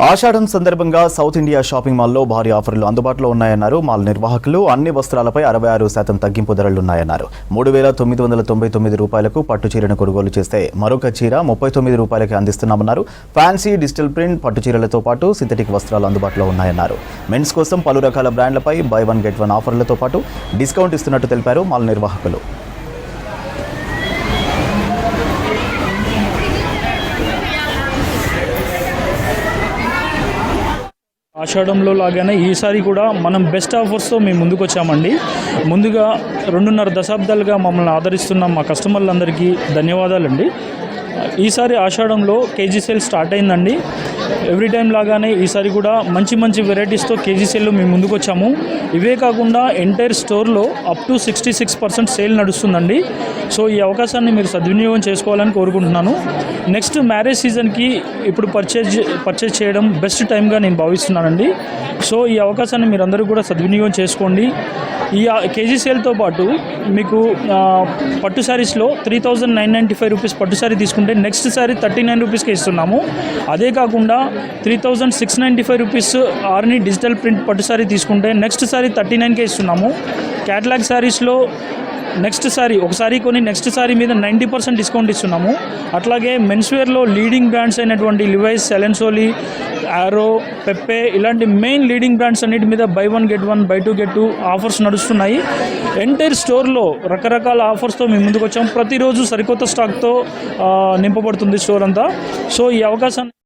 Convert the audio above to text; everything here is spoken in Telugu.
ఆషాఢం సందర్భంగా సౌత్ ఇండియా షాపింగ్ మాల్లో భారీ ఆఫర్లు అందుబాటులో ఉన్నాయన్నారు మాల్ నిర్వాహకులు. అన్ని వస్త్రాలపై 66% తగ్గింపు ధరలున్నాయన్నారు. 3,999 రూపాయలకు పట్టు చీరను కొనుగోలు చేస్తే మరొక చీర 39 రూపాయలకి అందిస్తున్నామన్నారు. ఫ్యాన్సీ, డిజిటల్ ప్రింట్ పట్టు చీరలతో పాటు సింథటిక్ వస్త్రాలు అందుబాటులో ఉన్నాయన్నారు. మెన్స్ కోసం పలు రకాల బ్రాండ్లపై బై వన్ గెట్ వన్ ఆఫర్లతో పాటు డిస్కౌంట్ ఇస్తున్నట్టు తెలిపారు మాల్ నిర్వాహకులు. ఆషాఢంలో లాగానే ఈసారి కూడా మనం బెస్ట్ ఆఫర్స్తో మేము ముందుకు వచ్చామండి. ముందుగా 2.5 దశాబ్దాలుగా మమ్మల్ని ఆదరిస్తున్న మా కస్టమర్లందరికీ ధన్యవాదాలండి. ఈసారి ఆషాఢంలో కేజీ సేల్ స్టార్ట్ అయిందండి. ఎవ్రీ టైం లాగానే ఈసారి కూడా మంచి మంచి వెరైటీస్తో కేజీ సేల్లో మేము ముందుకు వచ్చాము. ఇవే కాకుండా ఎంటైర్ స్టోర్లో అప్ టు 66% సేల్ నడుస్తుందండి. సో ఈ అవకాశాన్ని మీరు సద్వినియోగం చేసుకోవాలని కోరుకుంటున్నాను. నెక్స్ట్ మ్యారేజ్ సీజన్కి ఇప్పుడు పర్చేజ్ చేయడం బెస్ట్ టైంగా నేను భావిస్తున్నానండి. సో ఈ అవకాశాన్ని మీరందరూ కూడా సద్వినియోగం చేసుకోండి. ఈ కేజీ సేల్తో పాటు మీకు పట్టు శారీస్లో 3,995 రూపీస్ పట్టు శారీ తీసుకుంటే నెక్స్ట్ శారీ 39 రూపీస్కే ఇస్తున్నాము. అదే కాకుండా 3,695 రూపీస్ ఆర్ని డిజిటల్ ప్రింట్ పట్టు శారీ తీసుకుంటే నెక్స్ట్ శారీ 39కే ఇస్తున్నాము. క్యాటలాగ్ శారీస్లో నెక్స్ట్ సారీ ఒక సారీ కొని నెక్స్ట్ సారీ మీద 90% డిస్కౌంట్ ఇస్తున్నాము. అట్లాగే మెన్స్వేర్లో లీడింగ్ బ్రాండ్స్ అయినటువంటి లివైస్, సెలెన్సోలీ, ఆరో, పెప్పే ఇలాంటి మెయిన్ లీడింగ్ బ్రాండ్స్ అన్నిటి మీద by one get one, by two get two offers నడుస్తున్నాయి. ఎంటైర్ స్టోర్లో రకరకాల ఆఫర్స్తో మేము ముందుకు వచ్చాము. ప్రతిరోజు సరికొత్త స్టాక్తో నింపబడుతుంది స్టోర్ అంతా. సో ఈ అవకాశాన్ని